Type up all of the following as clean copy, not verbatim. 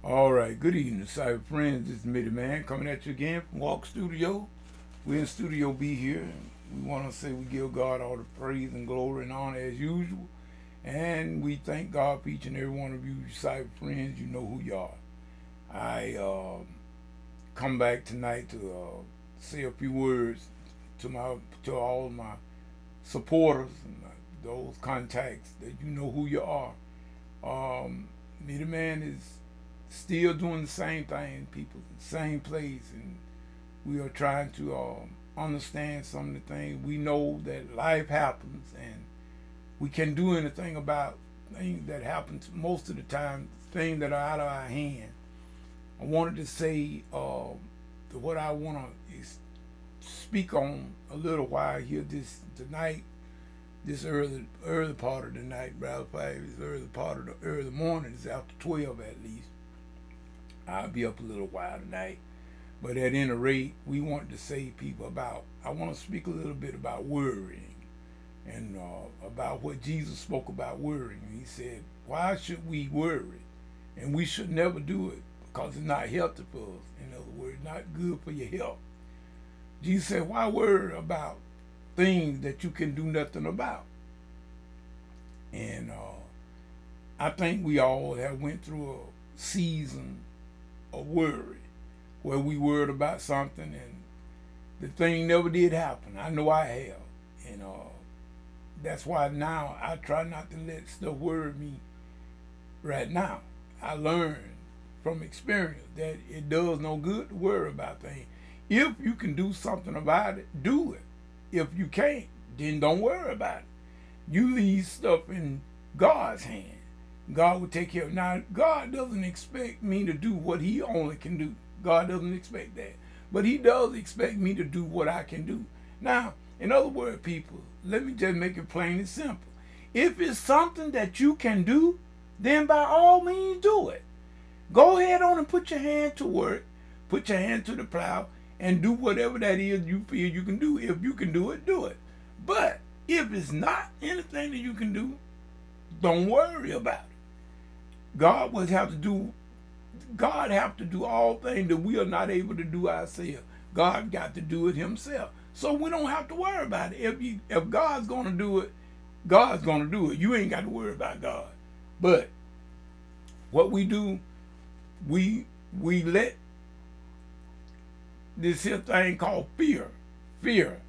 All right, good evening, cyber friends. This is Mitty Man coming at you again from Walk Studio. We're in Studio B here. We want to say we give God all the praise and glory and honor as usual. And we thank God for each and every one of you cyber friends. You know who you are. I come back tonight to say a few words to all of my supporters and those contacts that you know who you are. Mitty Man is still doing the same thing, people, same place, and we are trying to understand some of the things. We know that life happens, and we can't do anything about things that happen most of the time, things that are out of our hand. I wanted to say what I want to speak on a little while here tonight, this early part of the night, rather, it's early part of the early morning. It's after 12 at least. I'll be up a little while tonight. But at any rate, we wanted to say people about, I want to speak a little bit about worrying and about what Jesus spoke about worrying. He said, why should we worry? And we should never do it because it's not healthy for us. In other words, not good for your health. Jesus said, why worry about things that you can do nothing about? And I think we all have went through a season of worry where we worried about something and the thing never did happen. I know I have. And that's why now I try not to let stuff worry me right now. I learned from experience that it does no good to worry about things. If you can do something about it, do it. If you can't, then don't worry about it. You leave stuff in God's hand. God will take care of it. Now, God doesn't expect me to do what he only can do. God doesn't expect that. But he does expect me to do what I can do. Now, in other words, people, let me just make it plain and simple. If it's something that you can do, then by all means do it. Go ahead on and put your hand to work, put your hand to the plow, and do whatever that is you feel you can do. If you can do it, do it. But if it's not anything that you can do, don't worry about it. God have to do all things that we are not able to do ourselves. God got to do it himself. So we don't have to worry about it. If God's going to do it, God's going to do it. You ain't got to worry about God. But what we do, we let this here thing called fear,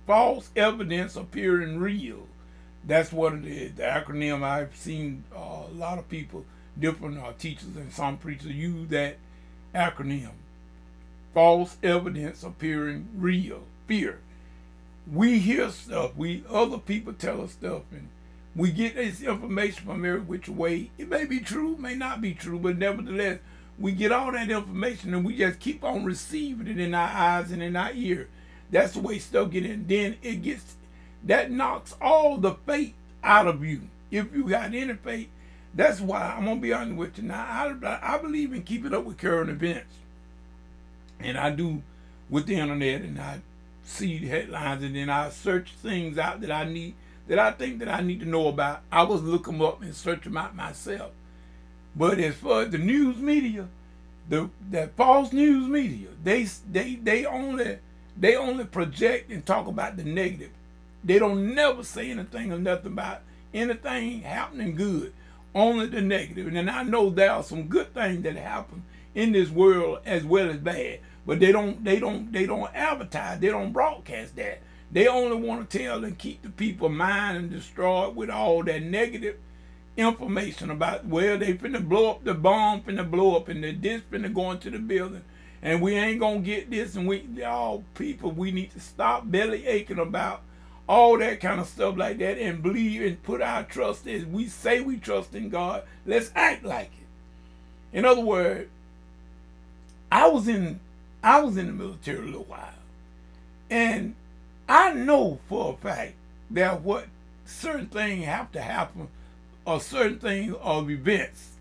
false evidence appearing real. That's what it is. The acronym, I've seen a lot of people, different teachers and some preachers use that acronym. False evidence appearing real. Fear. We hear stuff. Other people tell us stuff, and we get this information from every which way. It may be true, may not be true, but nevertheless, we get all that information and we just keep on receiving it in our eyes and in our ear. That's the way stuff gets in. Then that knocks all the faith out of you. If you got any faith, that's why I'm going to be honest with you. Now, I believe in keeping up with current events. And I do with the internet, and I see headlines, and then I search things out that I think that I need to know about. I was look them up and search them out myself. But as far as the news media, that false news media, they only project and talk about the negative. They don't never say anything or nothing about anything happening good. Only the negative. And then I know there are some good things that happen in this world as well as bad. But they don't advertise, they don't broadcast that. They only want to tell and keep the people mind and destroyed with all that negative information about, well, they finna blow up, the bomb finna blow up, and this finna go into the building, and we ain't gonna get this, and all people, we need to stop belly aching about all that kind of stuff like that and believe and put our trust as we say we trust in God. Let's act like it. In other words, I was in the military a little while, and I know for a fact that what certain things have to happen, or certain things of events,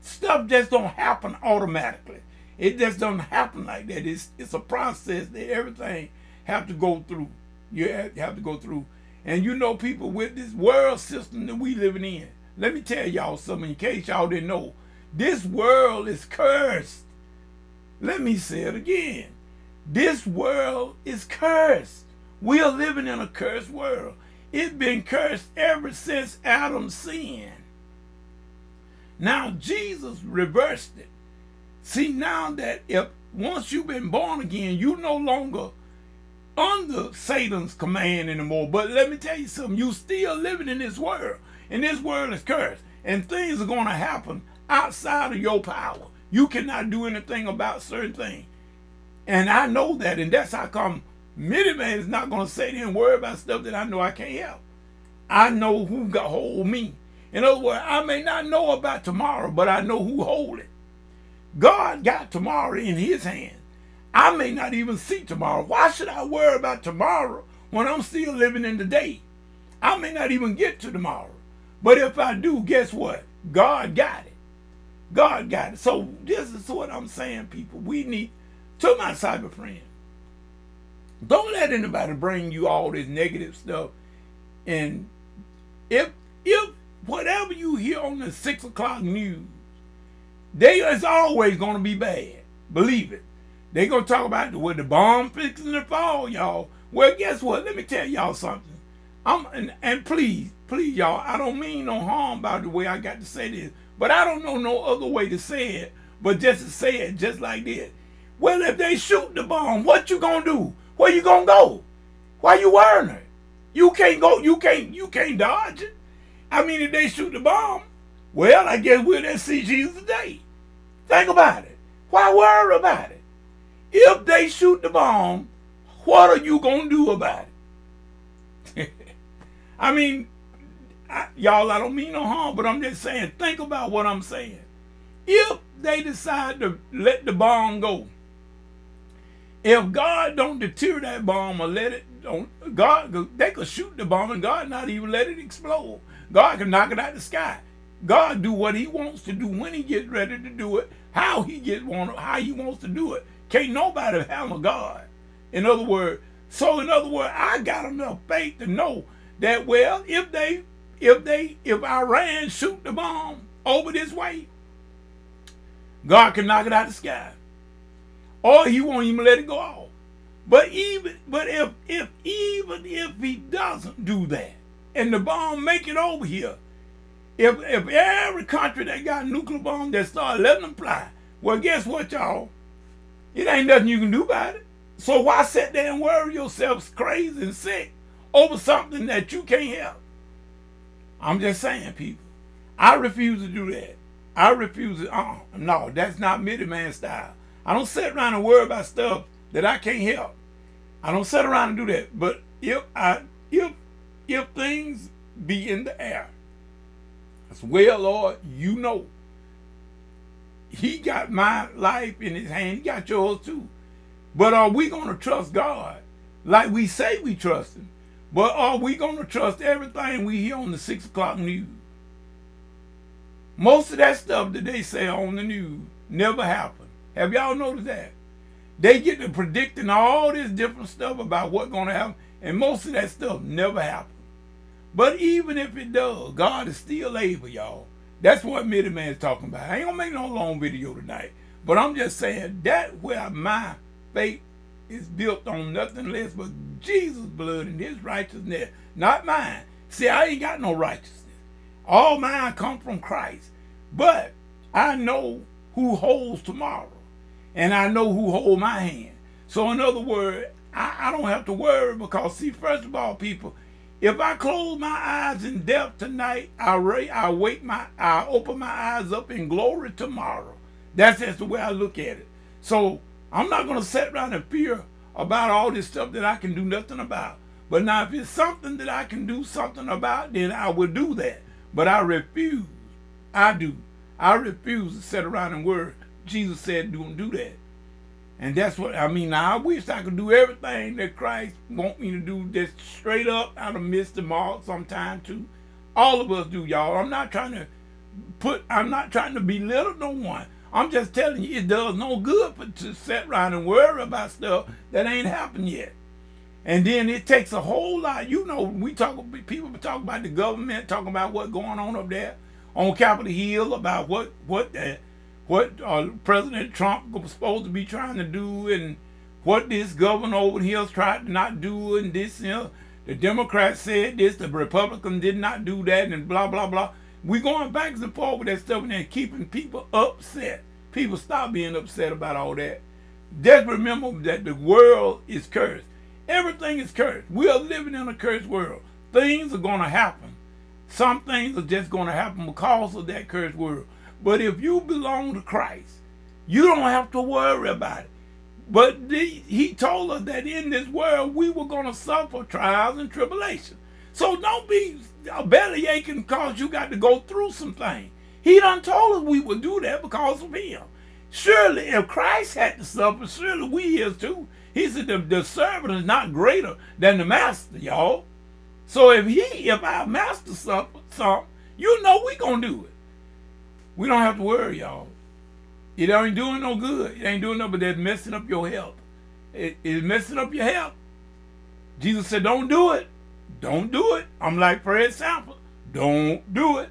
stuff just don't happen automatically. It just doesn't happen like that. It's a process that everything have to go through. You have to go through. And you know, people, with this world system that we living in, let me tell y'all something in case y'all didn't know. This world is cursed. Let me say it again. This world is cursed. We are living in a cursed world. It's been cursed ever since Adam sinned. Now Jesus reversed it. See, now that if once you've been born again, you no longer under Satan's command anymore. But let me tell you something, you still living in this world. And this world is cursed. And things are going to happen outside of your power. You cannot do anything about certain things. And I know that, and that's how come Midi-Man is not going to sit there and worry about stuff that I know I can't help. I know who got hold me. In other words, I may not know about tomorrow, but I know who hold it. God got tomorrow in his hand. I may not even see tomorrow. Why should I worry about tomorrow when I'm still living in the day? I may not even get to tomorrow. But if I do, guess what? God got it. God got it. So this is what I'm saying, people. We need, to my cyber friend, don't let anybody bring you all this negative stuff. And if whatever you hear on the 6 o'clock news, it's always going to be bad. Believe it. They're going to talk about the bomb fixing to fall, y'all. Well, guess what? Let me tell y'all something. And please, y'all, I don't mean no harm by the way I got to say this, but I don't know no other way to say it, but just to say it just like this. Well, if they shoot the bomb, what you gonna do? Where you gonna go? Why you worrying it? You can't go, you can't dodge it. I mean, if they shoot the bomb, well, I guess we'll just see Jesus today. Think about it. Why worry about it? If they shoot the bomb, what are you gonna do about it? I mean, y'all, I don't mean no harm, but I'm just saying, think about what I'm saying. If they decide to let the bomb go, if God don't deter that bomb or let it, they could shoot the bomb and God not even let it explode. God can knock it out the sky. God do what he wants to do when he gets ready to do it, how he wants to do it. Can't nobody handle God. In other words, I got enough faith to know that, well, if Iran shoot the bomb over this way, God can knock it out of the sky. Or he won't even let it go off. But even if he doesn't do that, and the bomb make it over here, if every country that got a nuclear bomb that start letting them fly, well, guess what, y'all? It ain't nothing you can do about it. So why sit there and worry yourself crazy and sick over something that you can't help? I'm just saying, people. I refuse to do that. I refuse to. No, that's not Midi-Man style. I don't sit around and worry about stuff that I can't help. I don't sit around and do that. But if things be in the air, as well, Lord, you know, he got my life in his hand. He got yours too. But are we going to trust God like we say we trust him? But are we going to trust everything we hear on the 6 o'clock news? Most of that stuff that they say on the news never happened. Have y'all noticed that? They get to predicting all this different stuff about what's going to happen, and most of that stuff never happened. But even if it does, God is still able, y'all. That's what Midi-Man is talking about. I ain't going to make no long video tonight, but I'm just saying that where my faith is built on nothing less but Jesus' blood and his righteousness, not mine. See, I ain't got no righteousness. All mine come from Christ. But I know who holds tomorrow. And I know who holds my hand. So in other words, I don't have to worry because, see, first of all, people, if I close my eyes in death tonight, I open my eyes up in glory tomorrow. That's just the way I look at it. So I'm not going to sit around and fear about all this stuff that I can do nothing about. But now if it's something that I can do something about, then I will do that. But I refuse. I refuse to sit around and worry. Jesus said don't do that. And that's what, I mean, now I wish I could do everything that Christ want me to do just straight up. I'd have missed the mark sometime too. All of us do, y'all. I'm not trying to belittle no one. I'm just telling you, it does no good to sit around and worry about stuff that ain't happened yet. And then it takes a whole lot. You know, people talk about the government, talking about what's going on up there on Capitol Hill, about what what President Trump was supposed to be trying to do, and what this governor over here is trying to not do, and this, you know, the Democrats said this, the Republicans did not do that, and blah, blah, blah. We're going back and forth with that stuff and keeping people upset. People stop being upset about all that. Just remember that the world is cursed. Everything is cursed. We are living in a cursed world. Things are going to happen. Some things are just going to happen because of that cursed world. But if you belong to Christ, you don't have to worry about it. But he told us that in this world we were going to suffer trials and tribulations. So don't be belly aching because you got to go through some things. He done told us we would do that because of him. Surely if Christ had to suffer, surely we is too. He said the servant is not greater than the master, y'all. So if our master suffered something, you know we going to do it. We don't have to worry, y'all. It ain't doing no good. It ain't doing no, but that's messing up your health. It's messing up your health. Jesus said, don't do it. Don't do it. I'm like Fred Sanford. Don't do it.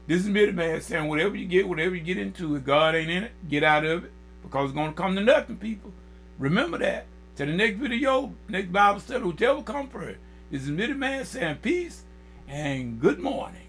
This is Mitty Man saying whatever you get into, if God ain't in it, get out of it, because it's going to come to nothing, people. Remember that. To the next video, next Bible study, whichever come first. This is Mitty Man saying peace and good morning.